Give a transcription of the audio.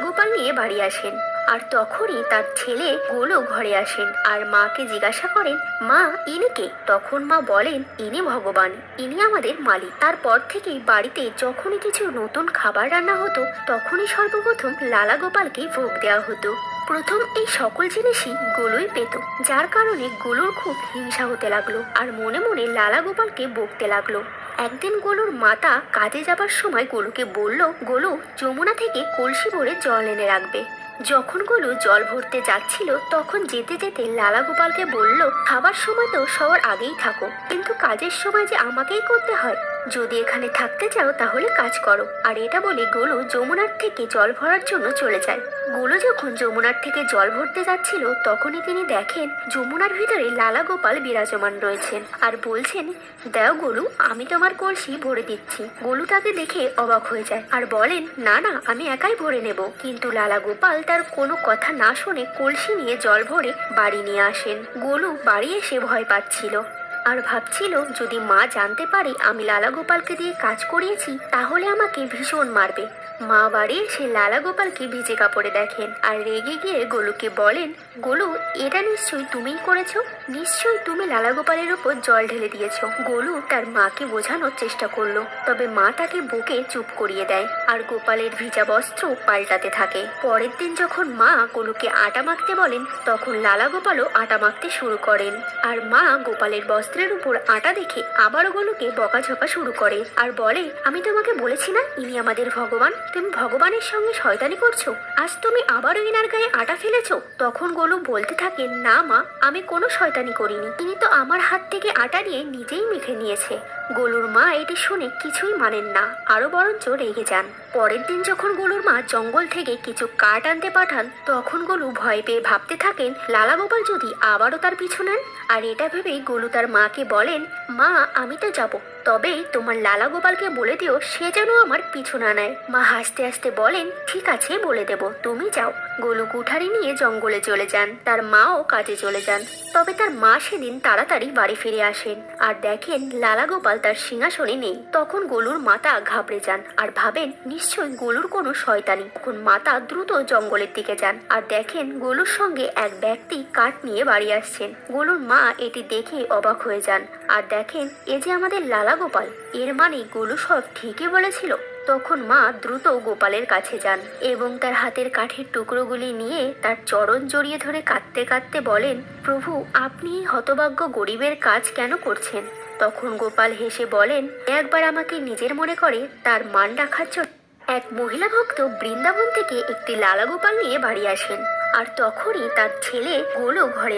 গোপাল নিয়ে বাড়ি আসেন। আর তখনই তার ছেলে গোলু ঘরে আসেন আর মাকে জিজ্ঞাসা করেন, মা ইনি কে? তখন মা বলেন, ইনি ভগবান, ইনি আমাদের মালিক। তারপর থেকেই বাড়িতে যখনই কিছু নতুন খাবার রান্না হতো তখনই সর্বপ্রথম লালা গোপালকে ভোগ দেওয়া হতো। প্রথম এই সকল জিনিসই গোলুই পেত, যার কারণে গোলুর খুব হিংসা হতে লাগলো আর মনে মনে লালা গোপালকে বকতে লাগলো। একদিন গোলুর মাতা কাজে যাবার সময় গোলুকে বলল, গোলু যমুনা থেকে কলসি ভরে জল এনে রাখবে। যখন গোলু জল ভরতে যাচ্ছিল তখন যেতে যেতে লালা গোপালকে বলল, খাবার সময় তো সবার আগেই থাকো, কিন্তু কাজের সময় যে আমাকেই করতে হয়। যদি এখানে থাকতে চাও তাহলে কাজ করো। আর এটা বলে গোলু যমুনার থেকে জল ভরার জন্য চলে যায়। গোলু যখন যমুনার থেকে জল ভরতে যাচ্ছিল তখনই তিনি দেখেন যমুনার ভিতরে লালা গোপাল বিরাজমান রয়েছেন আর বলছেন, দেও গোলু, আমি তোমার কলসি ভরে দিচ্ছি। গোলু তাকে দেখে অবাক হয়ে যায় আর বলেন, না না, আমি একাই ভরে নেব। কিন্তু লালা গোপাল তার কোনো কথা না শুনে কলসি নিয়ে জল ভরে বাড়ি নিয়ে আসেন। গোলু বাড়ি এসে ভয় পাচ্ছিল আর ভাবছিল, যদি মা জানতে পারে আমি লালা গোপালকে দিয়ে কাজ করিয়েছি তাহলে আমাকে ভীষণ মারবে। মা বাড়ি এসে লালা গোপালকে ভিজে কাপড়ে দেখেন আর রেগে গিয়ে গোলুকে বলেন, গোলু এটা নিশ্চয়ই তুমিই করেছো, নিশ্চয়ই তুমি লালা গোপালের উপর জল ঢেলে দিয়েছো। গোলু তার মাকে বোঝানোর চেষ্টা করলো, তবে মা তাকে বকে চুপ করিয়ে দেয় আর গোপালের ভিজা বস্ত্র পাল্টাতে থাকে। পরের দিন যখন মা গোলুকে আটা মাখতে বলেন তখন লালা গোপালও আটা মাখতে শুরু করেন আর মা গোপালের বস্ত্রের উপর আটা দেখে আবারও গোলুকে বকাঝকা শুরু করে আর বলে, আমি তোমাকে বলেছি না ইনি আমাদের ভগবান, তুমি ভগবানের সঙ্গে শয়তানি করছো, আজ তুমি আবারও ইনার গায়ে আটা ফেলেছো। তখন গোলু বলতে থাকে, না মা, আমি কোনো শয়তানি করিনি, ইনি তো আমার হাত থেকে আটা নিয়ে নিজেই মেখে নিয়েছে। গোলুর মা এটি শুনে কিছুই মানেন না, আরো বরঞ্চ রেগে যান। পরের দিন যখন গোলুর মা জঙ্গল থেকে কিছু কাঠ আনতে পাঠান তখন গোলু ভয় পেয়ে ভাবতে থাকেন লালা গোপাল যদি আবারও তার পিছু নেন। আর এটা ভেবেই গোলু তার মাকে বলেন, মা আমি তো যাব, তবে তোমার লালা গোপালকে বলে দিও সে যেন আমার পিছু না নেয়। মা হাসতে হাসতে বলেন, ঠিক আছে বলে দেব, তুমি যাও। গোলু কুঠারি নিয়ে জঙ্গলে চলে যান, তার মাও কাজে চলে যান। তবে তার মা সেদিন তাড়াতাড়ি বাড়ি ফিরে আসেন আর দেখেন লালা গোপাল তার সিংহাসনে নেই। তখন গোলুর মাতা ঘাবড়ে যান আর ভাবেন নিশ্চয়ই গোলুর কোনো শয়তানি। তখন মাতা দ্রুত জঙ্গলের দিকে যান আর দেখেন গোলুর সঙ্গে এক ব্যক্তি কাঠ নিয়ে বাড়ি আসছেন। গোলুর মা এটি দেখে অবাক হয়ে যান আর দেখেন এ যে আমাদের লালা গোপাল, এর মানে গোলু সব ঠিকই বলেছিল। তখন মা দ্রুত গোপালের কাছে যান এবং তার হাতের কাঠের টুকরোগুলি নিয়ে তার চরণ জড়িয়ে ধরে কাঁদতে কাঁদতে বলেন, প্রভু আপনি এই হতভাগ্য গরিবের কাজ কেন করছেন? তখন গোপাল হেসে বলেন, একবার আমাকে নিজের মনে করে তার মান রাখার জন্য এক মহিলা ভক্ত বৃন্দাবন থেকে একটি লালা গোপাল নিয়ে বাড়ি আসেন আর তখনই তার ছেলে গোলু ঘরে